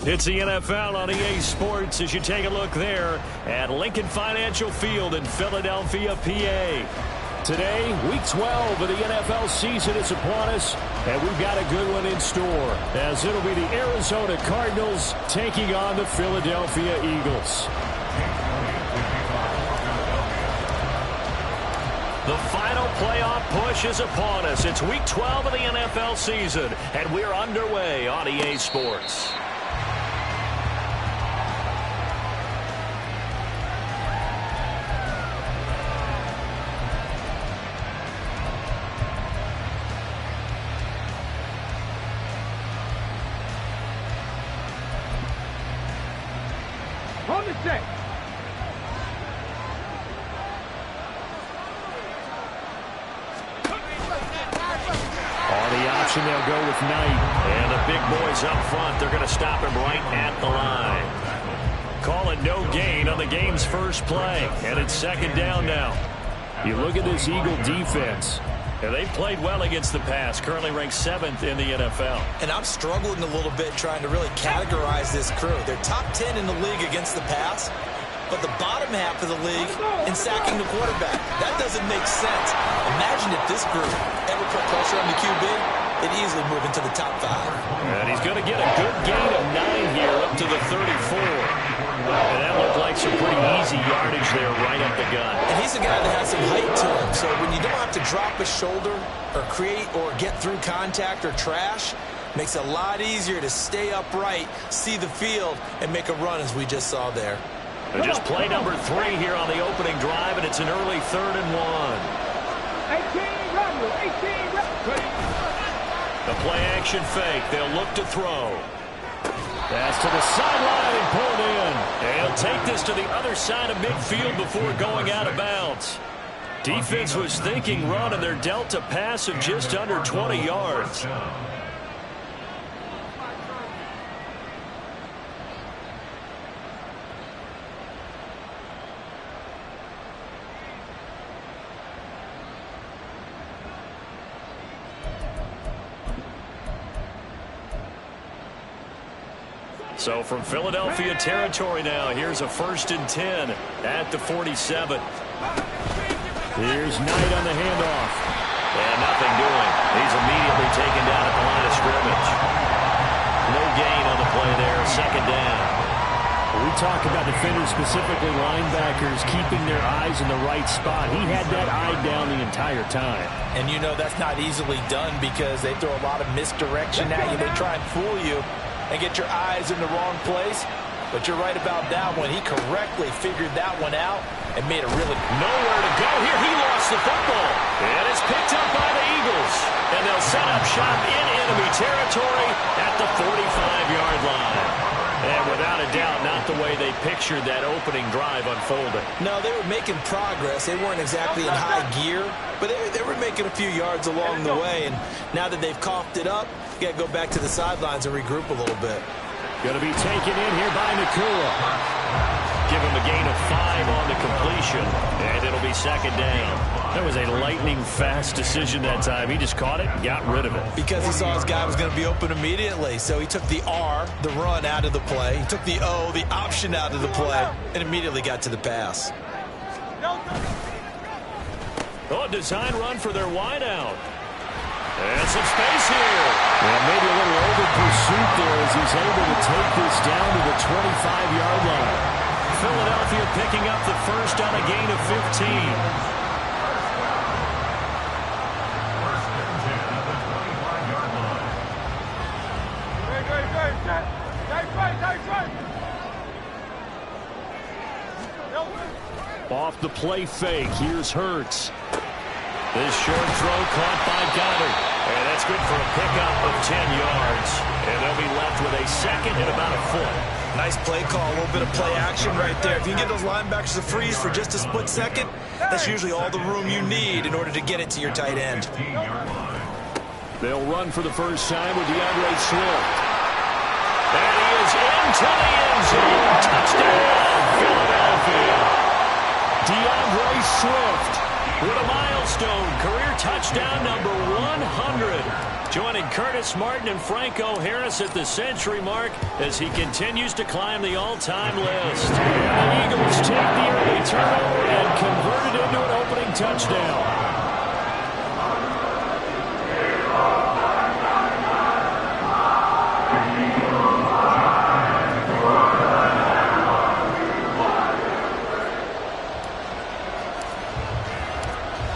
It's the NFL on EA Sports as you take a look there at Lincoln Financial Field in Philadelphia, PA. Today, Week 12 of the NFL season is upon us, and we've got a good one in store, as it'll be the Arizona Cardinals taking on the Philadelphia Eagles. The final playoff push is upon us. It's Week 12 of the NFL season, and we're underway on EA Sports. On the set. On the option, they'll go with Knight. And the big boys up front, they're going to stop him right at the line. Call it no gain on the game's first play. And it's second down now. You look at this Eagle defense. And they've played well against the pass, currently ranked 7th in the NFL. And I'm struggling a little bit trying to really categorize this crew. They're top 10 in the league against the pass, but the bottom half of the league in sacking the quarterback. That doesn't make sense. Imagine if this group ever put pressure on the QB, it'd easily move into the top 5. And he's going to get a good gain of 9 here up to the 34. And that looked like some pretty easy yardage there right up the gut. And he's a guy that has some height to him, so when you don't have to drop a shoulder or create or get through contact or trash, makes it a lot easier to stay upright, see the field, and make a run as we just saw there. And just play number 3 here on the opening drive, and it's an early 3rd and 1. 18, run, 18, run. The play action fake. They'll look to throw. Pass to the sideline and pulled in. And he'll take this to the other side of midfield before going out of bounds. Defense was thinking run, and they're dealt a pass of just under 20 yards. So from Philadelphia territory now, here's a 1st and 10 at the 47. Here's Knight on the handoff. And nothing doing. He's immediately taken down at the line of scrimmage. No gain on the play there, 2nd down. We talk about defenders, specifically linebackers, keeping their eyes in the right spot. He had that eye down the entire time. And you know that's not easily done because they throw a lot of misdirection at you. They try and fool you and get your eyes in the wrong place. But you're right about that one. He correctly figured that one out and made it really nowhere to go here. He lost the football. And it's picked up by the Eagles. And they'll set up shop in enemy territory at the 45-yard line. And without a doubt, not the way they pictured that opening drive unfolding. No, they were making progress. They weren't exactly in high gear, but they were making a few yards along the way. And now that they've coughed it up, you got to go back to the sidelines and regroup a little bit. Going to be taken in here by Nakua. Give him a gain of 5 on the completion, and it'll be 2nd down. That was a lightning-fast decision that time. He just caught it and got rid of it. Because he saw his guy was going to be open immediately, so he took the R, the run, out of the play. He took the O, the option, out of the play, and immediately got to the pass. Oh, design run for their wideout. And some space here. And maybe a little over pursuit there as he's able to take this down to the 25-yard line. Philadelphia picking up the first on a gain of 15. Off the play fake, here's Hurts. This short throw caught by Goddard. And that's good for a pickup of 10 yards. And they'll be left with a 2nd and about a foot. Nice play call, a little bit of play action right there. If you can give those linebackers a freeze for just a split second, that's usually all the room you need in order to get it to your tight end. They'll run for the first time with DeAndre Swift. And he is into the end zone. Touchdown, Philadelphia. DeAndre Swift with a mile milestone, career touchdown number 100. Joining Curtis Martin and Franco Harris at the century mark as he continues to climb the all-time list. And the Eagles take the early turnover and convert it into an opening touchdown.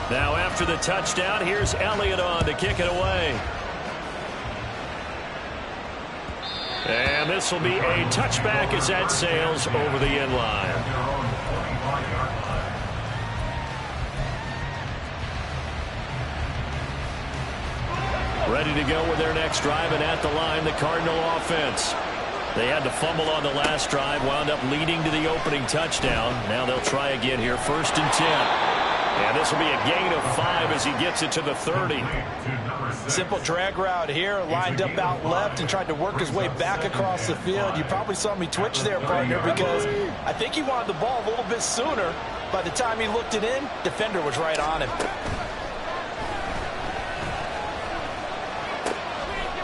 Now after the touchdown, here's Elliott on to kick it away. And this will be a touchback as that sails over the end line. Ready to go with their next drive, and at the line, the Cardinal offense. They had to fumble on the last drive, wound up leading to the opening touchdown. Now they'll try again here, 1st and 10. And this will be a gain of 5 as he gets it to the 30. Simple drag route here, lined up out left and tried to work his way back across the field. You probably saw me twitch there, partner, because I think he wanted the ball a little bit sooner. By the time he looked it in, defender was right on him.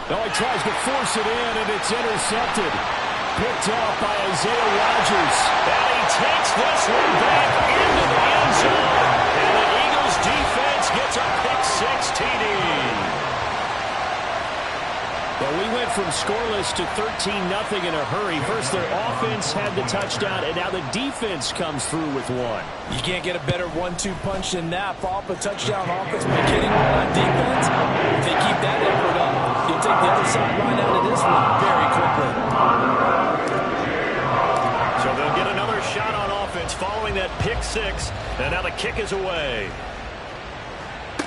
Oh, he tries to force it in, and it's intercepted. Picked off by Isaiah Rodgers. And he takes this one back into the end zone. And the Eagles defense gets a pick-6 TD. Well, we went from scoreless to 13-0 in a hurry. First, their offense had the touchdown, and now the defense comes through with one. You can't get a better 1-2 punch than that. Follow up a touchdown offense by getting one on defense. If they keep that effort up, you'll take the other sideline out of this one very quickly. So they'll get another shot on offense following that pick-6, and now the kick is away.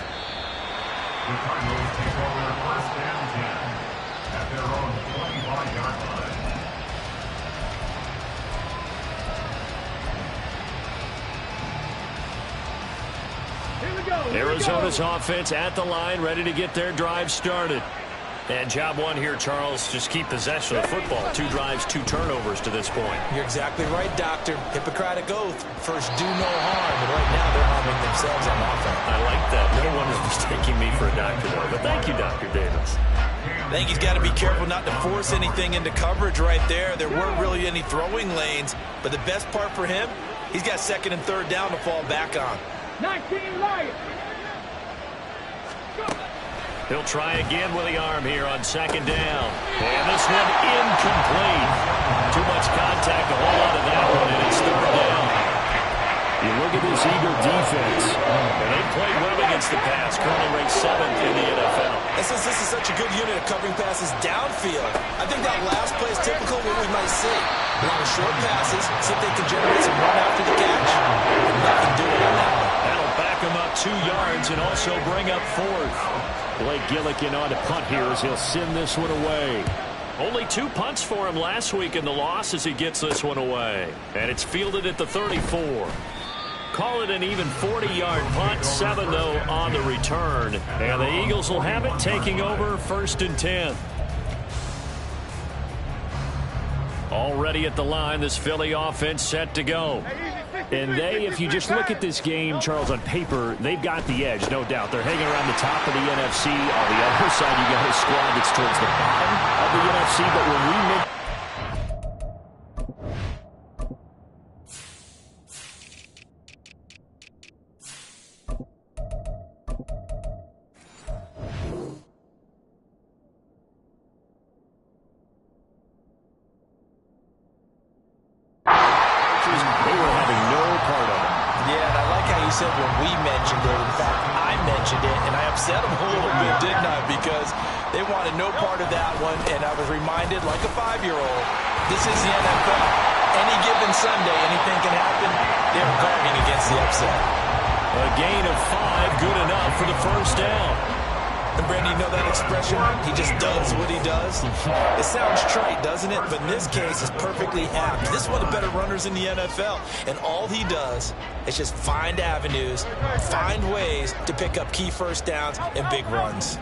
The Cardinals take over 1st and 10 at their own 25-yard line. Here we go. Arizona's offense at the line, ready to get their drive started. And job one here, Charles, just keep possession of the football. 2 drives, 2 turnovers to this point. You're exactly right, Doctor. Hippocratic oath. First, do no harm. And right now, they're harming themselves on offense. I like that. No one is mistaking me for a doctor, though. But thank you, Dr. Davis. I think he's got to be careful not to force anything into coverage right there. There weren't really any throwing lanes. But the best part for him, he's got 2nd and 3rd down to fall back on. 19 Lions. He'll try again with the arm here on 2nd down. And this one incomplete. Too much contact to hold on to that one, and it's 3rd down. You look at this Eagle defense. And they played well against the pass, currently ranked 7th in the NFL. And since this is such a good unit of covering passes downfield, I think that last play is typical of what we might see. A lot of short passes, see if they can generate some run after the catch. Nothing doing on that one. That'll back him up 2 yards and also bring up 4th. Blake Gillikin on to punt here as he'll send this one away. Only 2 punts for him last week in the loss as he gets this one away. And it's fielded at the 34. Call it an even 40-yard punt, 7 though on the return. And the Eagles will have it taking over 1st and 10. Already at the line, this Philly offense set to go. And they, if you just look at this game, Charles, on paper, they've got the edge, no doubt. They're hanging around the top of the NFC. On the other side, you got a squad that's towards the bottom of the NFC. But when we make said when we mentioned it. In fact, I mentioned it, and I upset them a little bit, didn't I? Because they wanted no part of that one, and I was reminded, like a 5-year-old, this is the NFL. Any given Sunday, anything can happen. They're guarding against the upset. A gain of 5, good enough for the 1st down. And Brandon, you know that expression? He just does what he does. It sounds trite, doesn't it? But in this case, it's perfectly apt. This is one of the better runners in the NFL. And all he does is just find avenues, find ways to pick up key 1st downs and big runs.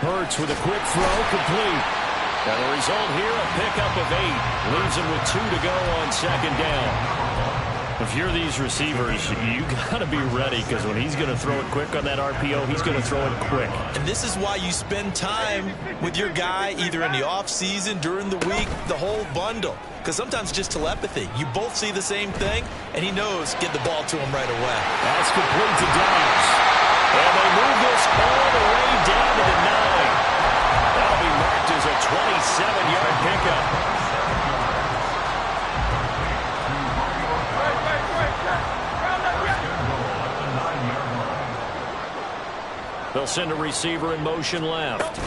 Hurts with a quick throw, complete. And the result here, a pickup of 8. Leaves him with 2 to go on 2nd down. If you're these receivers, you got to be ready, because when he's going to throw it quick on that RPO, he's going to throw it quick. And this is why you spend time with your guy either in the offseason, during the week, the whole bundle. Because sometimes it's just telepathy. You both see the same thing, and he knows get the ball to him right away. That's complete to Downs. And they move this all the way down to the 9. That'll be marked as a 27-yard pickup. They'll send a receiver in motion left.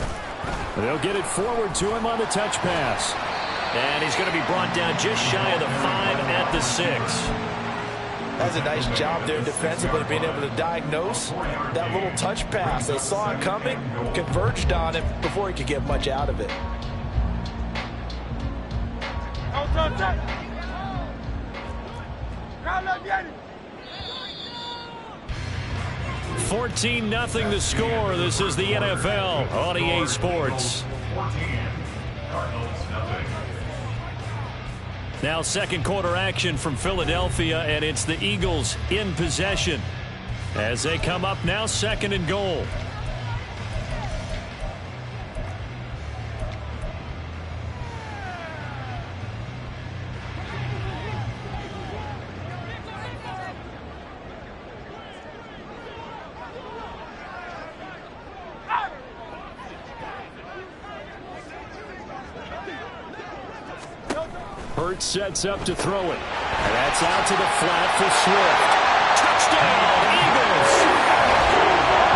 They'll get it forward to him on the touch pass. And he's going to be brought down just shy of the 5 at the 6. That's a nice job there defensively, being able to diagnose that little touch pass. They saw it coming, converged on him before he could get much out of it. 14-0 the score. This is the NFL on EA Sports. Now second quarter action from Philadelphia, and it's the Eagles in possession as they come up now 2nd and goal. Hurts sets up to throw it. And that's out to the flat for Swift. Touchdown, Eagles!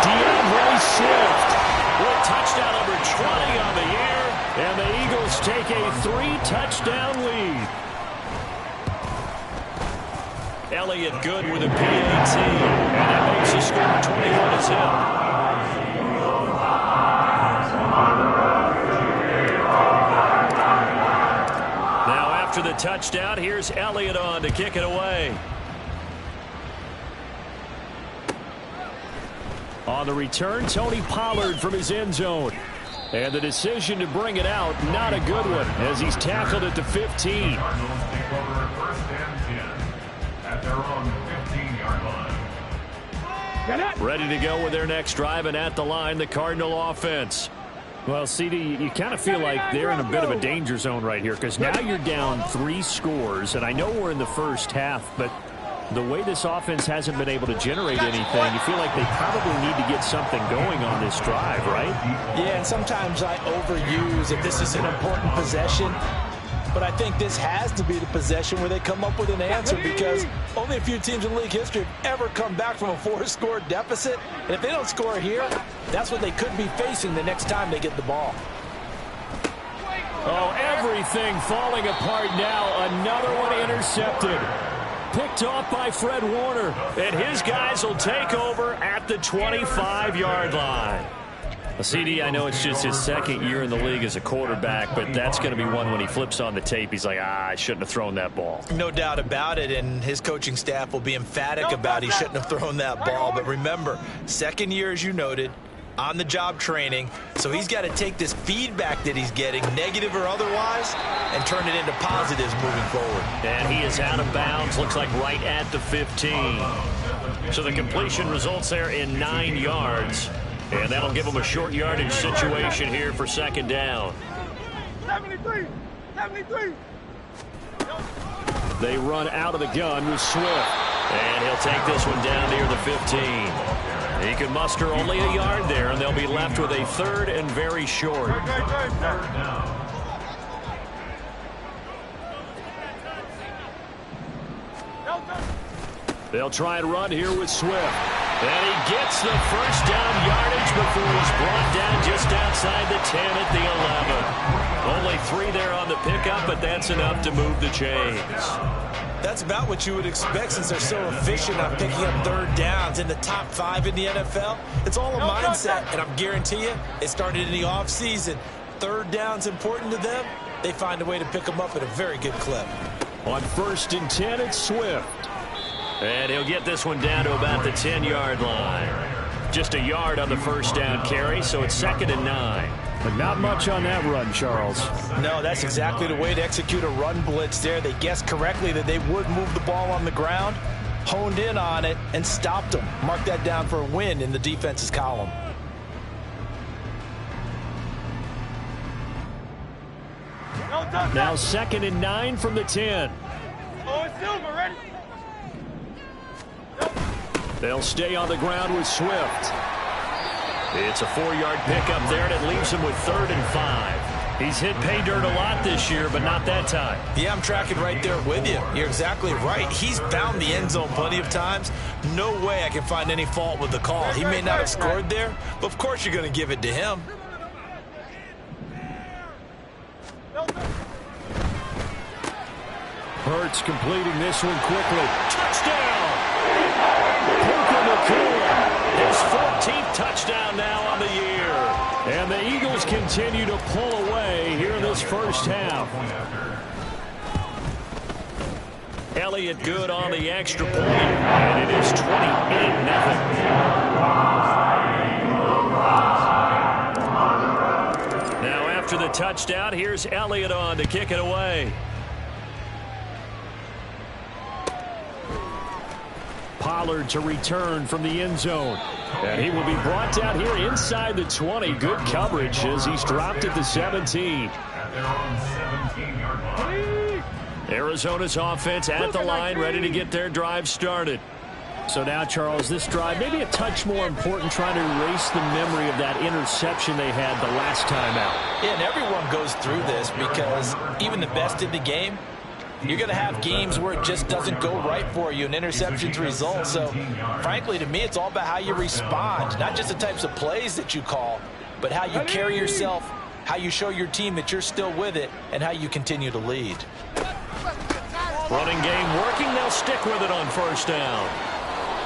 DeAndre Swift with touchdown number 20 on the year. And the Eagles take a 3-touchdown lead. Elliott good with a PAT. And that makes the score 21-10. After the touchdown, here's Elliott on to kick it away. On the return, Tony Pollard from his end zone. And the decision to bring it out, not a good one, as he's tackled at the 15. Ready to go with their next drive, and at the line, the Cardinal offense. Well, CD, you kind of feel like they're in a bit of a danger zone right here, because now you're down 3 scores, and I know we're in the first half, but the way this offense hasn't been able to generate anything, you feel like they probably need to get something going on this drive, right? Yeah, and sometimes I overuse if this is an important possession, but I think this has to be the possession where they come up with an answer, because only a few teams in league history have ever come back from a 4-score deficit. And if they don't score here, that's what they could be facing the next time they get the ball. Oh, everything falling apart now. Another one intercepted. Picked off by Fred Warner. And his guys will take over at the 25-yard line. CD, I know it's just his 2nd year in the league as a quarterback, but that's going to be one when he flips on the tape, he's like, I shouldn't have thrown that ball. No doubt about it, and his coaching staff will be emphatic about he shouldn't have thrown that ball. But remember, 2nd year, as you noted, on-the-job training, so he's got to take this feedback that he's getting, negative or otherwise, and turn it into positives moving forward. And he is out of bounds, looks like right at the 15. So the completion results there in 9 yards. And that'll give them a short yardage situation here for 2nd down. 73. They run out of the gun with Swift. And he'll take this one down near the 15. He can muster only a yard there, and they'll be left with a 3rd and very short. They'll try and run here with Swift. And he gets the first down yardage before he's brought down just outside the 10 at the 11. Only 3 there on the pickup, but that's enough to move the chains. That's about what you would expect since they're so efficient on picking up 3rd downs in the top 5 in the NFL. It's all a mindset, and I'm guarantee you it started in the offseason. 3rd down's important to them. They find a way to pick them up at a very good clip. On 1st and 10, it's Swift. And he'll get this one down to about the 10-yard line. Just a yard on the first down carry, so it's 2nd and 9. But not much on that run, Charles. No, that's exactly the way to execute a run blitz there. They guessed correctly that they would move the ball on the ground, honed in on it, and stopped them. Mark that down for a win in the defense's column. Now 2nd and 9 from the 10. Oh, it's Silver, ready? They'll stay on the ground with Swift. It's a 4-yard pickup there, and it leaves him with 3rd and 5. He's hit pay dirt a lot this year, but not that time. Yeah, I'm tracking right there with you. You're exactly right. He's found the end zone plenty of times. No way I can find any fault with the call. He may not have scored there, but of course you're going to give it to him. Hurts completing this one quickly. Touchdown! Puka Nacua, his 14th touchdown now on the year. And the Eagles continue to pull away here in this first half. Elliott good on the extra point, and it is 28-0. Now after the touchdown, here's Elliott on to kick it away. Pollard to return from the end zone. And he will be brought down here inside the 20. Good coverage as he's dropped at the 17. Arizona's offense at the line, ready to get their drive started. So now, Charles, this drive maybe a touch more important, trying to erase the memory of that interception they had the last time out. Yeah, and everyone goes through this because even the best in the game, you're going to have games where it just doesn't go right for you, and interceptions result. So, frankly, to me, it's all about how you respond, not just the types of plays that you call, but how you carry yourself, how you show your team that you're still with it, and how you continue to lead. Running game working. They'll stick with it on 1st down.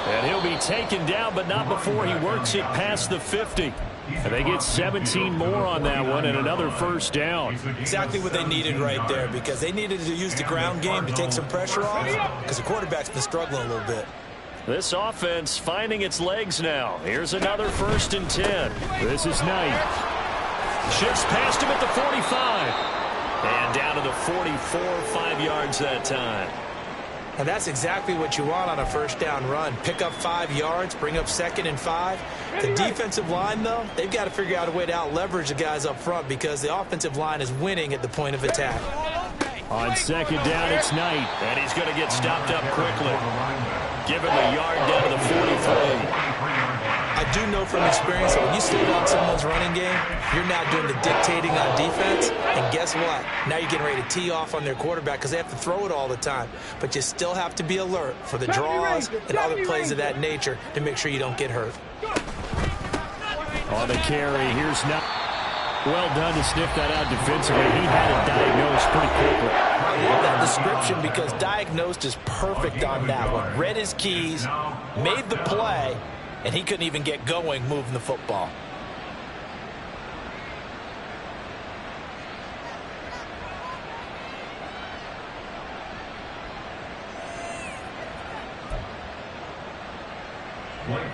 And he'll be taken down, but not before he works it past the 50. And they get 17 more on that one and another 1st down. Exactly what they needed right there, because they needed to use the ground game to take some pressure off, because the quarterback's been struggling a little bit. This offense finding its legs now. Here's another 1st and 10. This is Knight. Shifts past him at the 45. And down to the 44, 5 yards that time. And that's exactly what you want on a 1st down run. Pick up 5 yards, bring up 2nd and 5. The defensive line, though, they've got to figure out a way to out-leverage the guys up front because the offensive line is winning at the point of attack. On 2nd down, it's Knight. And he's going to get stopped up quickly. Give him a yard down to the 43. I do know from experience that when you slow down someone's running game, you're now doing the dictating on defense. And guess what? Now you're getting ready to tee off on their quarterback because they have to throw it all the time. But you still have to be alert for the draws and other plays of that nature to make sure you don't get hurt. On the carry, here's Knight. Well done to sniff that out defensively. He had it diagnosed pretty quickly. I love that description because diagnosed is perfect on that one. Read his keys, made the play, and he couldn't even get going moving the football.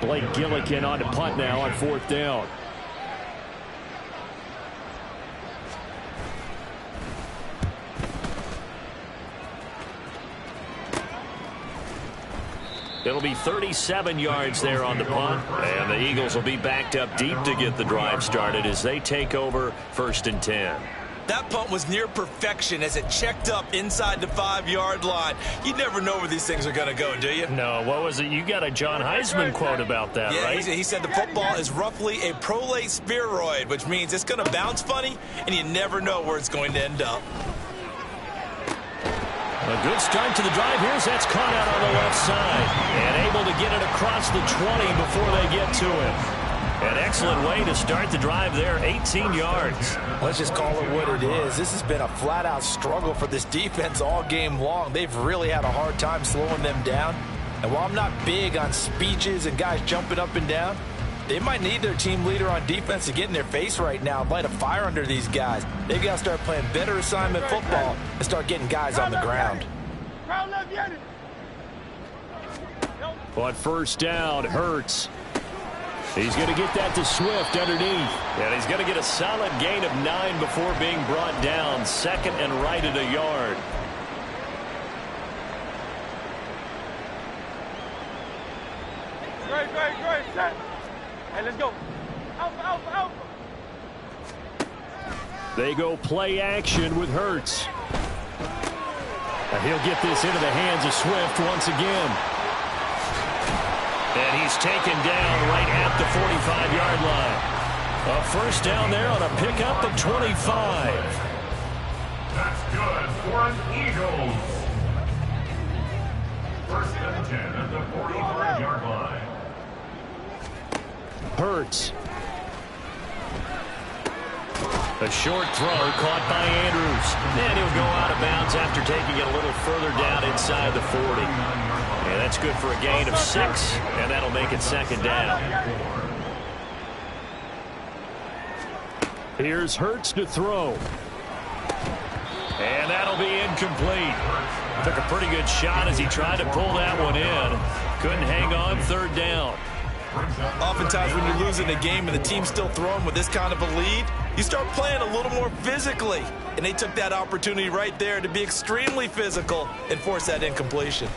Blake Gillikin on to punt now on 4th down. It'll be 37 yards there on the punt, and the Eagles will be backed up deep to get the drive started as they take over 1st and 10. That punt was near perfection as it checked up inside the 5-yard line. You never know where these things are going to go, do you? No, what was it? You got a John Heisman quote about that, yeah, right? He said the football is roughly a prolate spheroid, which means it's going to bounce funny, and you never know where it's going to end up. A good start to the drive. Here's that's caught out on the left side and able to get it across the 20 before they get to it. An excellent way to start the drive there, 18 yards. Let's just call it what it is. This has been a flat-out struggle for this defense all game long. They've really had a hard time slowing them down. And while I'm not big on speeches and guys jumping up and down, they might need their team leader on defense to get in their face right now and light a fire under these guys. They've got to start playing better assignment football and start getting guys on the ground. On 1st down, Hurts. He's going to get that to Swift underneath. And he's going to get a solid gain of 9 before being brought down. Second and right at a yard. Great, set. Hey, let's go. Alpha. They go play action with Hurts. And he'll get this into the hands of Swift once again. And he's taken down right at the 45-yard line. A first down there on a pickup of 25. That's good for an Eagles. First and 10 at the 45-yard line. Hurts. A short throw caught by Andrews. And he'll go out of bounds after taking it a little further down inside the 40. And that's good for a gain of 6, and that'll make it second down. Here's Hurts to throw. And that'll be incomplete. Took a pretty good shot as he tried to pull that one in. Couldn't hang on, third down. Oftentimes when you're losing a game and the team's still throwing with this kind of a lead, you start playing a little more physically. And they took that opportunity right there to be extremely physical and force that incompletion.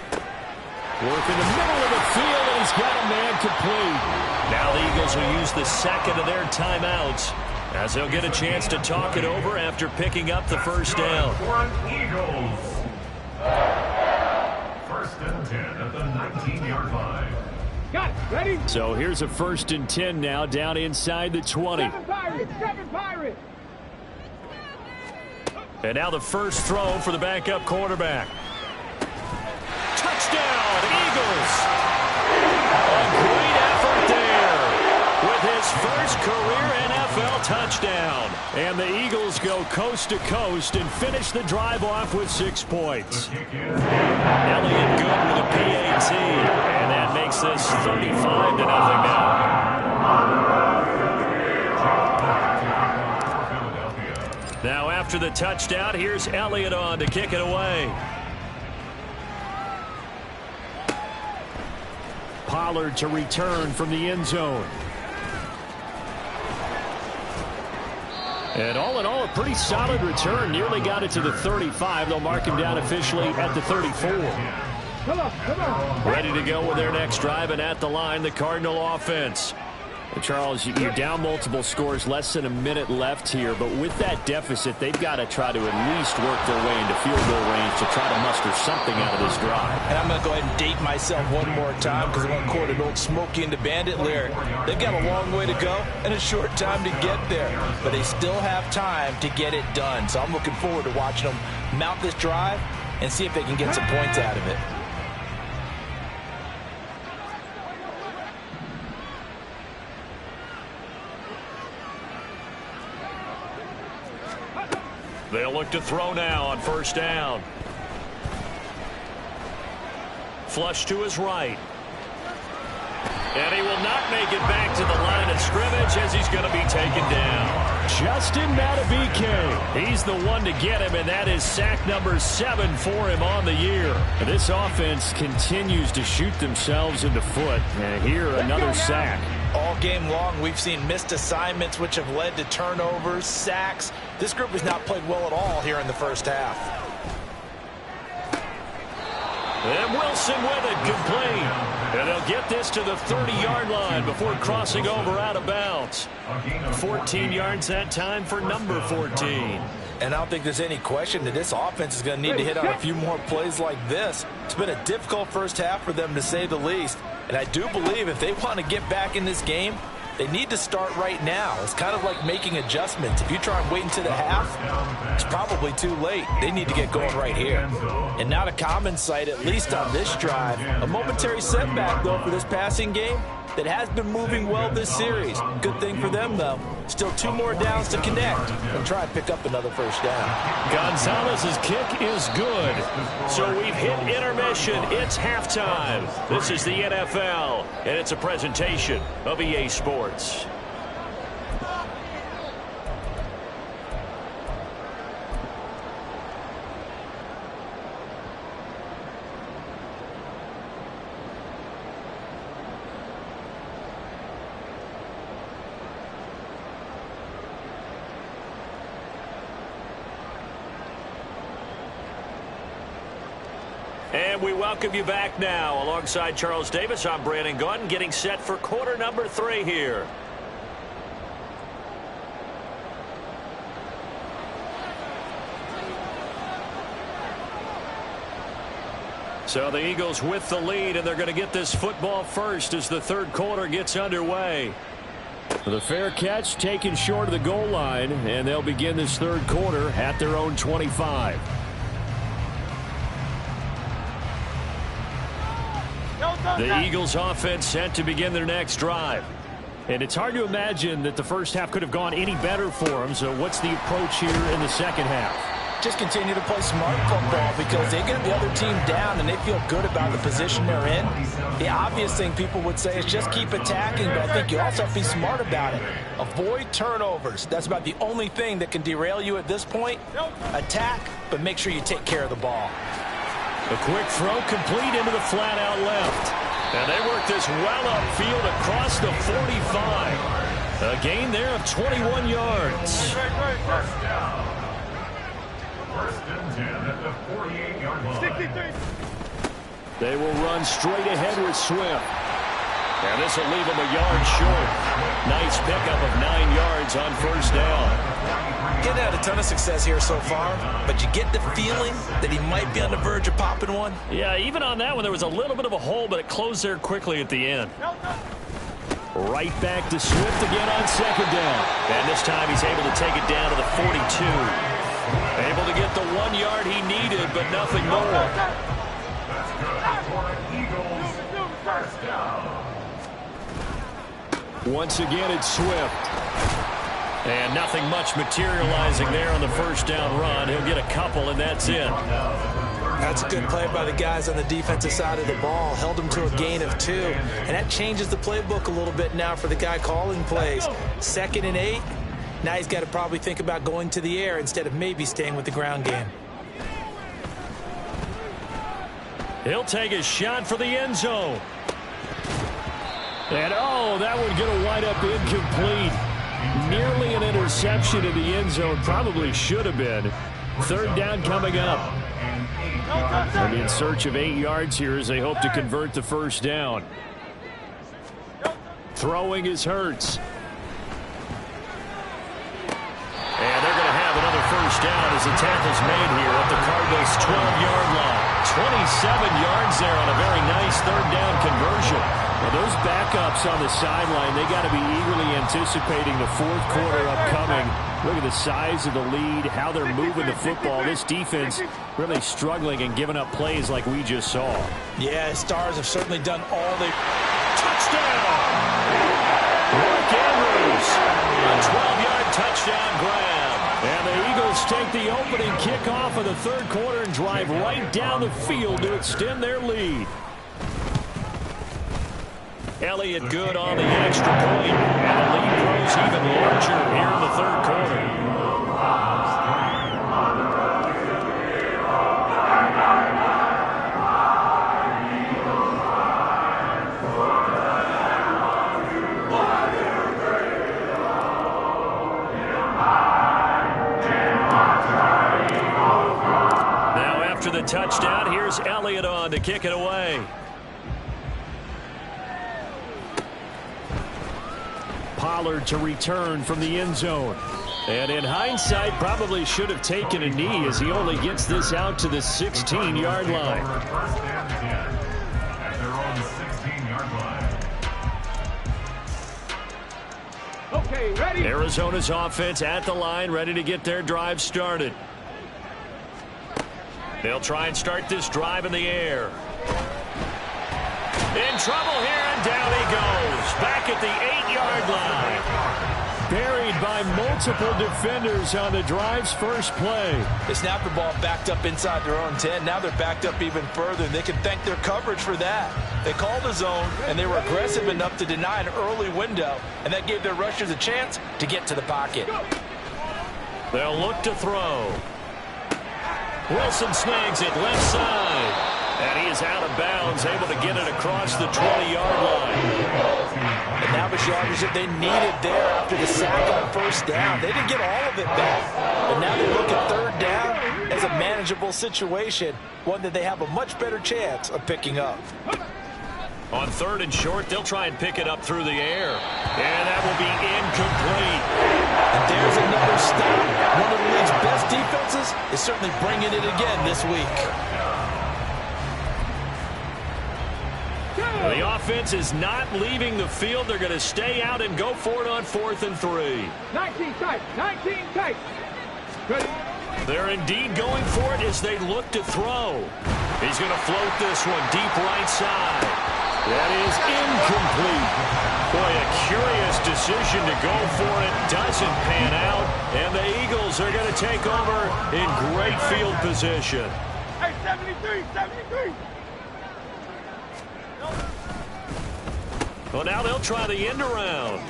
Work in the middle of the field, and he's got a man complete. Now the Eagles will use the second of their timeouts as they'll get a chance to talk it over after picking up the first down. For an Eagles. First and 10 at the 19-yard line. Got it. Ready? So here's a first and 10 now down inside the 20. Seven Pirates. And now the first throw for the backup quarterback. Touchdown, Eagles! A great effort there with his first career NFL touchdown. And the Eagles go coast to coast and finish the drive off with 6 points. Elliott good with a PAT, and that makes this 35-0 now. Now after the touchdown, here's Elliott on to kick it away. Pollard to return from the end zone. And all in all, a pretty solid return. Nearly got it to the 35. They'll mark him down officially at the 34. Come on. Ready to go with their next drive, and at the line, the Cardinal offense. And Charles, you're down multiple scores, less than a minute left here, but with that deficit, they've got to try to at least work their way into field goal range to try to muster something out of this drive. And I'm going to go ahead and date myself one more time because I'm going to quote an old Smokey and the Bandit lyric. They've got a long way to go and a short time to get there, but they still have time to get it done. So I'm looking forward to watching them mount this drive and see if they can get some points out of it. They'll look to throw now on first down. Flush to his right. And he will not make it back to the line of scrimmage as he's going to be taken down. Justin Madden. He's the one to get him, and that is sack number 7 for him on the year. This offense continues to shoot themselves in the foot. And here, another sack. All game long, we've seen missed assignments, which have led to turnovers, sacks. This group has not played well at all here in the first half. And Wilson with it, complete. And they'll get this to the 30-yard line before crossing over out of bounds. 14 yards that time for number 14. And I don't think there's any question that this offense is going to need to hit on a few more plays like this. It's been a difficult first half for them, to say the least. And I do believe if they want to get back in this game, they need to start right now. It's kind of like making adjustments. If you try and wait until the half, it's probably too late. They need to get going right here. And not a common sight, at least on this drive. A momentary setback, though, for this passing game that has been moving well this series. Good thing for them, though. Still 2 more downs to connect and try and pick up another first down. Gonzalez's kick is good. So we've hit intermission. It's halftime. This is the NFL, and it's a presentation of EA Sports. And we welcome you back now. Alongside Charles Davis, I'm Brandon Gaudin, getting set for quarter number 3 here. So the Eagles with the lead, and they're going to get this football first as the third quarter gets underway. The fair catch taken short of the goal line, and they'll begin this third quarter at their own 25. The Eagles offense set to begin their next drive. And it's hard to imagine that the first half could have gone any better for them. So what's the approach here in the second half? Just continue to play smart football because they get the other team down and they feel good about the position they're in. The obvious thing people would say is just keep attacking, but I think you also have to be smart about it. Avoid turnovers. That's about the only thing that can derail you at this point. Attack, but make sure you take care of the ball. A quick throw complete into the flat out left. And they work this well upfield across the 45. A gain there of 21 yards. First and 10 at the 48-yard line. They will run straight ahead with Swift. And this will leave them a yard short. Nice pickup of 9 yards on first down. Getting had a ton of success here so far, but you get the feeling that he might be on the verge of popping one. Yeah, even on that one, there was a little bit of a hole, but it closed there quickly at the end. Right back to Swift again on second down. And this time he's able to take it down to the 42. Able to get the 1 yard he needed, but nothing more. That's good for Eagles. First down. Once again, it's Swift. And nothing much materializing there on the first down run. He'll get a couple, and that's it. That's a good play by the guys on the defensive side of the ball. Held him to a gain of 2. And that changes the playbook a little bit now for the guy calling plays. 2nd and 8. Now he's got to probably think about going to the air instead of maybe staying with the ground game. He'll take a shot for the end zone. And, oh, that one going to wind up incomplete. Nearly an interception in the end zone. Probably should have been. Third down coming up. And in search of 8 yards here as they hope to convert the first down. Throwing is Hurts. And they're going to have another first down as the tackle's made here at the Cardinals' 12-yard line. 27 yards there on a very nice third down conversion. Well, those backups on the sideline, they got to be eagerly anticipating the fourth quarter upcoming. Look at the size of the lead, how they're moving the football. This defense really struggling and giving up plays like we just saw. Yeah, Stars have certainly done all they... Touchdown! Mark Andrews, a 12-yard touchdown grab. And the Eagles take the opening kickoff of the third quarter and drive right down the field to extend their lead. Elliott good on the extra point, and the lead grows even larger here in the third quarter. Now after the touchdown, here's Elliott on to kick it away. Pollard to return from the end zone. And in hindsight, probably should have taken a knee as he only gets this out to the 16-yard line. First and 10 at their own 16-yard line. Okay, ready? Arizona's offense at the line, ready to get their drive started. They'll try and start this drive in the air. In trouble here, and down he goes. Back at the 8-yard line. Buried by multiple defenders on the drive's first play. They snapped the ball backed up inside their own 10. Now they're backed up even further, and they can thank their coverage for that. They called a zone, and they were aggressive enough to deny an early window, and that gave their rushers a chance to get to the pocket. They'll look to throw. Wilson snags it left side. And he is out of bounds, able to get it across the 20-yard line. And now the yardage that they needed there after the sack on first down. They didn't get all of it back. But now they look at third down, as a manageable situation, one that they have a much better chance of picking up. On 3rd and short, they'll try and pick it up through the air. And that will be incomplete. And there's another stop. One of the league's best defenses is certainly bringing it again this week. The offense is not leaving the field. They're going to stay out and go for it on 4th and 3. 19 tight, 19 tight. Ready? They're indeed going for it as they look to throw. He's going to float this one deep right side. That is incomplete. Boy, a curious decision to go for it. Doesn't pan out. And the Eagles are going to take over in great field position. Hey, 73, 73. Well, now they'll try the end around.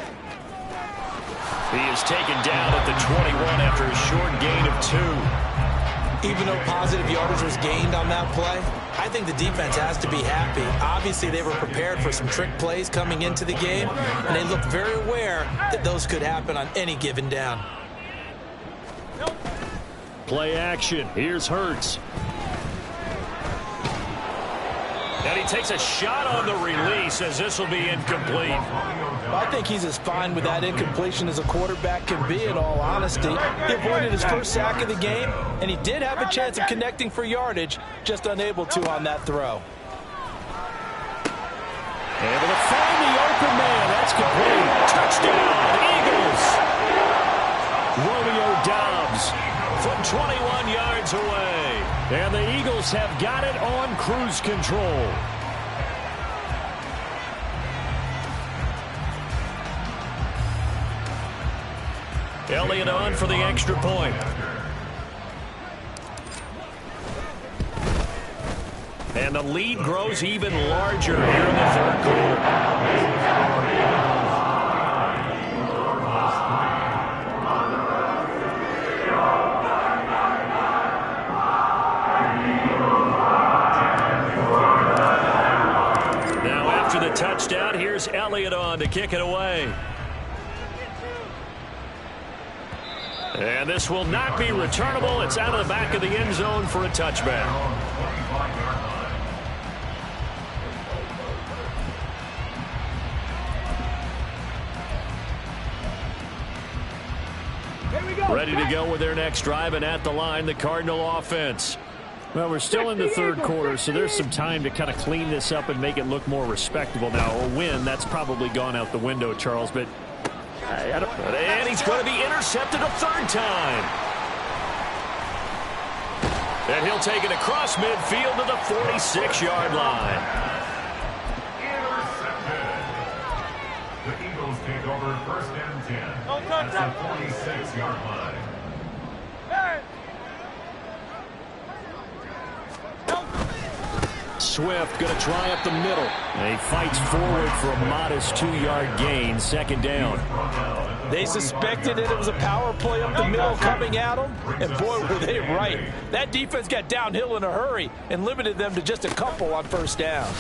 He is taken down at the 21 after a short gain of 2. Even though positive yardage was gained on that play, I think the defense has to be happy. Obviously, they were prepared for some trick plays coming into the game, and they looked very aware that those could happen on any given down. Play action. Here's Hurts. And he takes a shot on the release as this will be incomplete. I think he's as fine with that incompletion as a quarterback can be, in all honesty. He avoided his first sack of the game, and he did have a chance of connecting for yardage, just unable to on that throw. Able to find the open man. That's complete. Touchdown, Eagles. Romeo Doubs from 21 yards away. And the Eagles have got it on cruise control. Elliott on for the extra point. And the lead grows even larger here in the 3rd quarter. The touchdown. Here's Elliott on to kick it away. And this will not be returnable. It's out of the back of the end zone for a touchback. Ready to go with their next drive, and at the line, the Cardinal offense. Well, we're still in the 3rd quarter, so there's some time to kind of clean this up and make it look more respectable. Now, a win, that's probably gone out the window, Charles, but I don't... And he's going to be intercepted a 3rd time. And he'll take it across midfield to the 46-yard line. Intercepted. The Eagles take over 1st and 10. That's the 46-yard line. Hey! Swift going to try up the middle. And he fights forward for a modest 2-yard gain, 2nd down. They suspected that it was a power play up the middle coming at them, and boy, were they right. That defense got downhill in a hurry and limited them to just a couple on 1st down.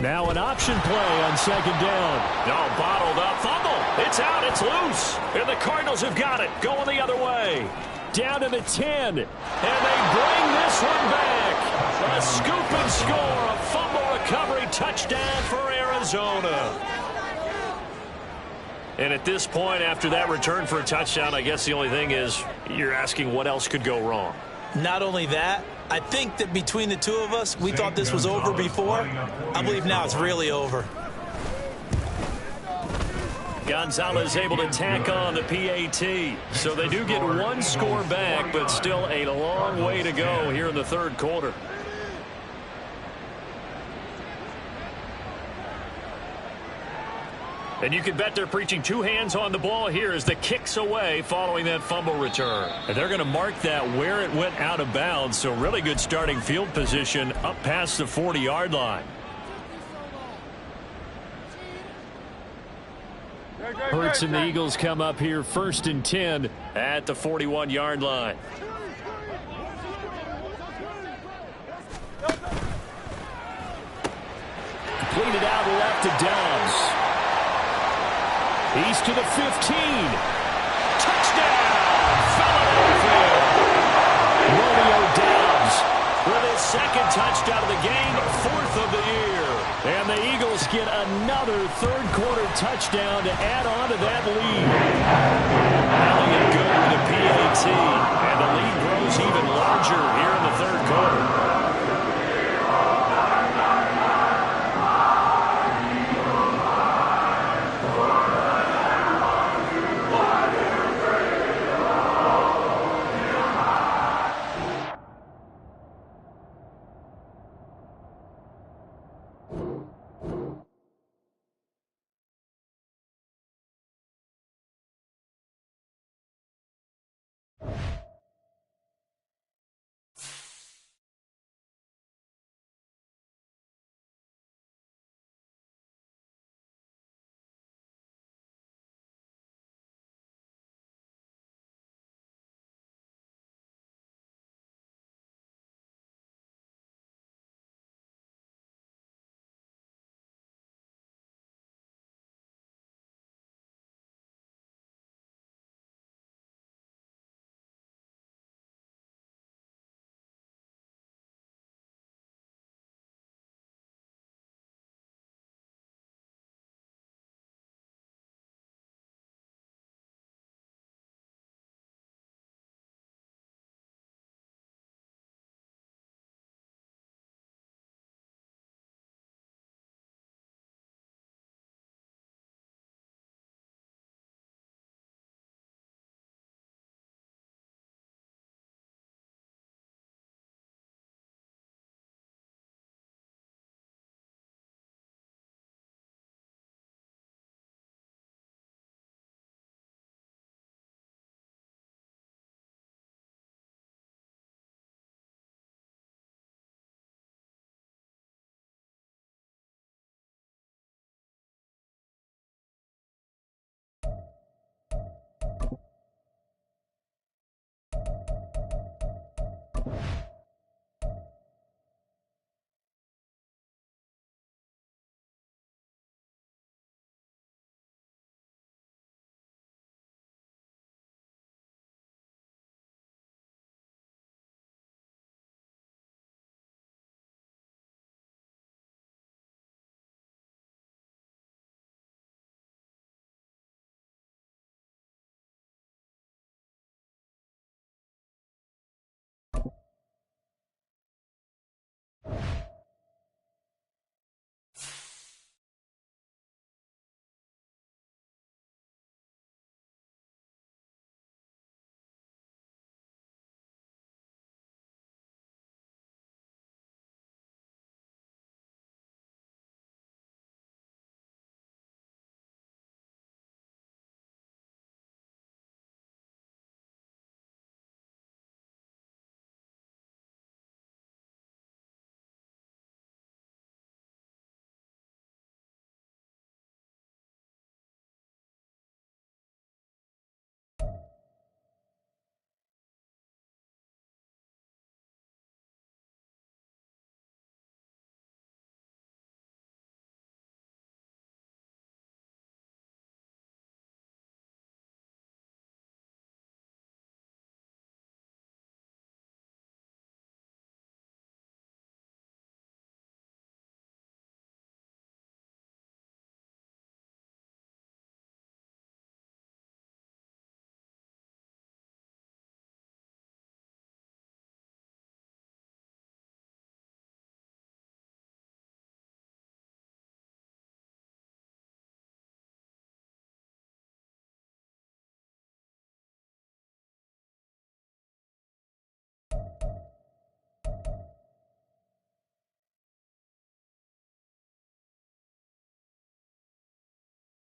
Now an option play on 2nd down. No, bottled up. Fumble. It's out. It's loose. And the Cardinals have got it. Going the other way. Down to the 10. And they bring this one back. A scoop and score. A fumble recovery touchdown for Arizona. And at this point, after that return for a touchdown, I guess the only thing is you're asking what else could go wrong. Not only that, I think that between the two of us, we thought this was over before. I believe now it's really over. Gonzalez able to tack on the PAT. So they do get one score back, but still a long way to go here in the 3rd quarter. And you can bet they're preaching 2 hands on the ball here as the kick's away following that fumble return. And they're going to mark that where it went out of bounds. So really good starting field position up past the 40-yard line. Hurts and the Eagles come up here 1st and 10 at the 41-yard line. Completed out left to Doubs. He's to the 15. Touchdown, Philadelphia. Romeo Doubs touchdown of the game, 4th of the year. And the Eagles get another third-quarter touchdown to add on to that lead. Elliott good with a PAT, and the lead grows even larger here in the third quarter.